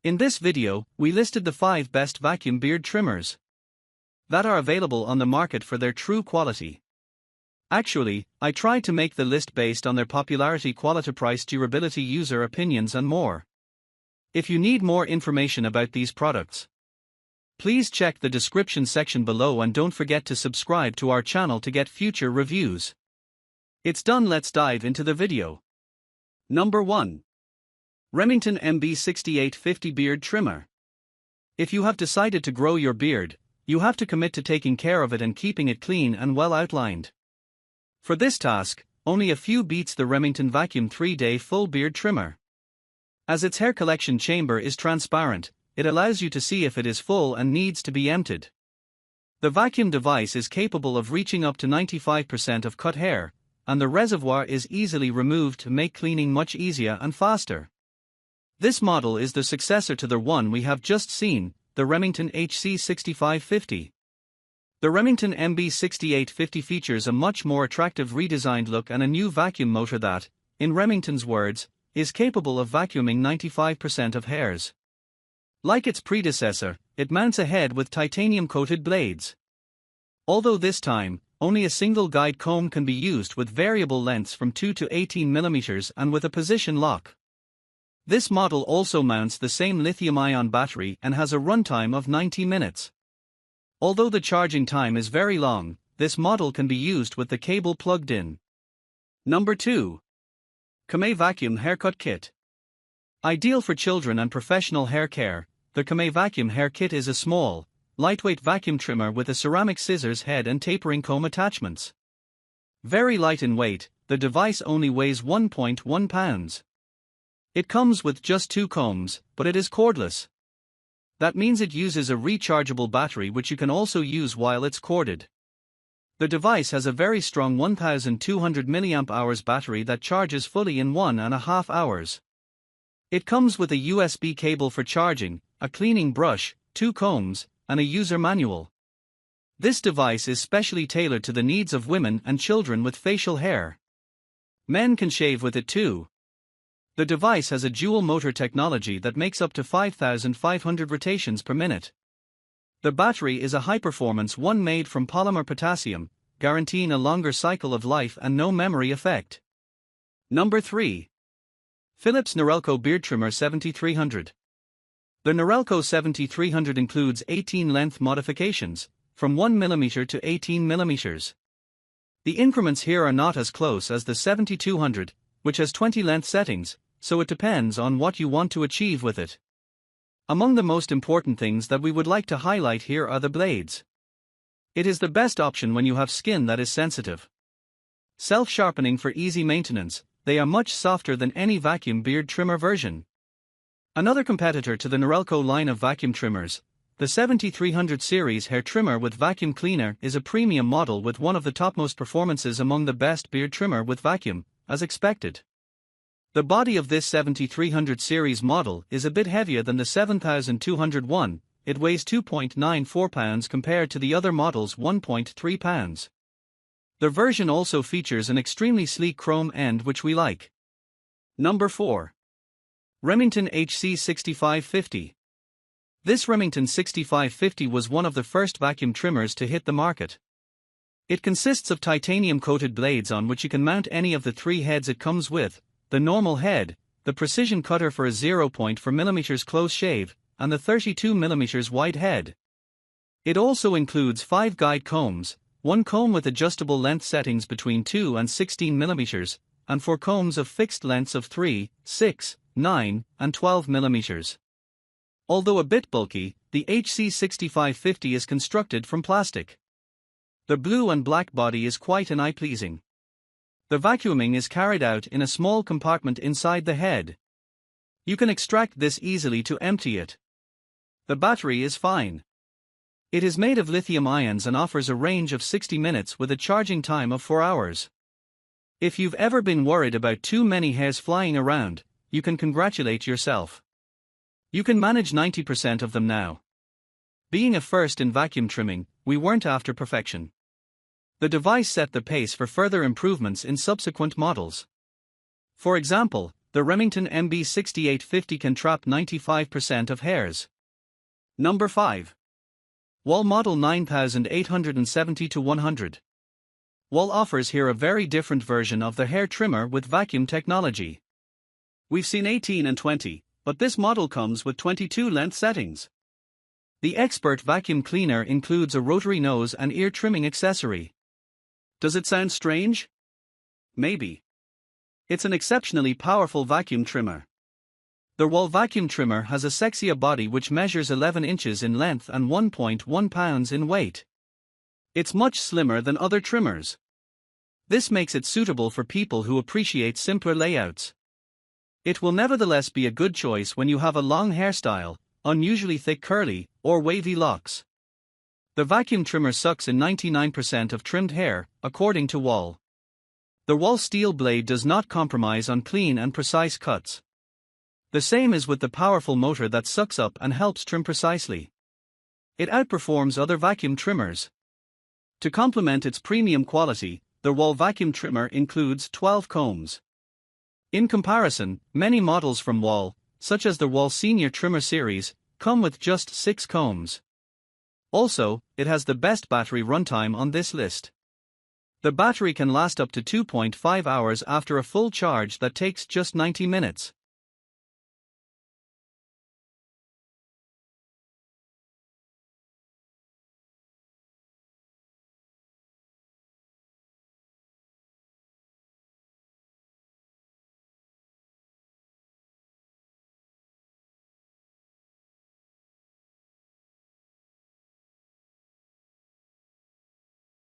In this video, we listed the 5 best vacuum beard trimmers that are available on the market for their true quality. Actually, I tried to make the list based on their popularity, quality, price, durability, user opinions and more. If you need more information about these products, please check the description section below and don't forget to subscribe to our channel to get future reviews. It's done, let's dive into the video. Number 1. Remington MB6850 Beard Trimmer. If you have decided to grow your beard, you have to commit to taking care of it and keeping it clean and well outlined. For this task, only a few beats the Remington Vacuum 3-Day Full Beard Trimmer. As its hair collection chamber is transparent, it allows you to see if it is full and needs to be emptied. The vacuum device is capable of reaching up to 95% of cut hair, and the reservoir is easily removed to make cleaning much easier and faster. This model is the successor to the one we have just seen, the Remington Hc6550. The Remington MB6850 features a much more attractive redesigned look and a new vacuum motor that, in Remington's words, is capable of vacuuming 95% of hairs. Like its predecessor, it mounts a head with titanium-coated blades. Although this time, only a single guide comb can be used with variable lengths from 2 to 18 mm and with a position lock. This model also mounts the same lithium-ion battery and has a runtime of 90 minutes. Although the charging time is very long, this model can be used with the cable plugged in. Number 2. KEMEI Vacuum Haircut Kit. Ideal for children and professional hair care, the KEMEI Vacuum Hair Kit is a small, lightweight vacuum trimmer with a ceramic scissors head and tapering comb attachments. Very light in weight, the device only weighs 1.1 pounds. It comes with just 2 combs, but it is cordless. That means it uses a rechargeable battery which you can also use while it's corded. The device has a very strong 1200 mAh battery that charges fully in 1.5 hours. It comes with a USB cable for charging, a cleaning brush, 2 combs, and a user manual. This device is specially tailored to the needs of women and children with facial hair. Men can shave with it too. The device has a dual motor technology that makes up to 5,500 rotations per minute. The battery is a high-performance one made from polymer potassium, guaranteeing a longer cycle of life and no memory effect. Number 3. Philips Norelco Beard Trimmer 7300. The Norelco 7300 includes 18 length modifications, from 1 mm to 18 mm. The increments here are not as close as the 7200, which has 20 length settings, so it depends on what you want to achieve with it. Among the most important things that we would like to highlight here are the blades. It is the best option when you have skin that is sensitive. Self-sharpening for easy maintenance, they are much softer than any vacuum beard trimmer version. Another competitor to the Norelco line of vacuum trimmers, the 7300 series hair trimmer with vacuum cleaner, is a premium model with one of the topmost performances among the best beard trimmer with vacuum, as expected. The body of this 7300 series model is a bit heavier than the 7201, it weighs 2.94 pounds compared to the other model's 1.3 pounds. The version also features an extremely sleek chrome end which we like. Number 4. Remington Hc6550. This Remington 6550 was one of the first vacuum trimmers to hit the market. It consists of titanium-coated blades on which you can mount any of the 3 heads it comes with, the normal head, the precision cutter for a 0.4 mm close shave, and the 32 mm wide head. It also includes 5 guide combs, 1 comb with adjustable length settings between 2 and 16 mm, and 4 combs of fixed lengths of 3, 6, 9, and 12 mm. Although a bit bulky, the Hc6550 is constructed from plastic. The blue and black body is quite an eye-pleasing. The vacuuming is carried out in a small compartment inside the head. You can extract this easily to empty it. The battery is fine. It is made of lithium ions and offers a range of 60 minutes with a charging time of 4 hours. If you've ever been worried about too many hairs flying around, you can congratulate yourself. You can manage 90% of them now. Being a first in vacuum trimming, we weren't after perfection. The device set the pace for further improvements in subsequent models. For example, The Remington MB6850 can trap 95% of hairs. Number 5. Wahl Model 9870-100. Wahl offers here a very different version of the hair trimmer with vacuum technology. We've seen 18 and 20, but this model comes with 22 length settings. The expert vacuum cleaner includes a rotary nose and ear trimming accessory. Does it sound strange? Maybe. It's an exceptionally powerful vacuum trimmer. The Wahl vacuum trimmer has a sexy body which measures 11 inches in length and 1.1 pounds in weight. It's much slimmer than other trimmers. This makes it suitable for people who appreciate simpler layouts. It will nevertheless be a good choice when you have a long hairstyle, unusually thick curly, or wavy locks. The vacuum trimmer sucks in 99% of trimmed hair, according to Wahl. The Wahl steel blade does not compromise on clean and precise cuts. The same is with the powerful motor that sucks up and helps trim precisely. It outperforms other vacuum trimmers. To complement its premium quality, the Wahl vacuum trimmer includes 12 combs. In comparison, many models from Wahl, such as the Wahl Senior Trimmer series, come with just 6 combs. Also, it has the best battery runtime on this list. The battery can last up to 2.5 hours after a full charge that takes just 90 minutes.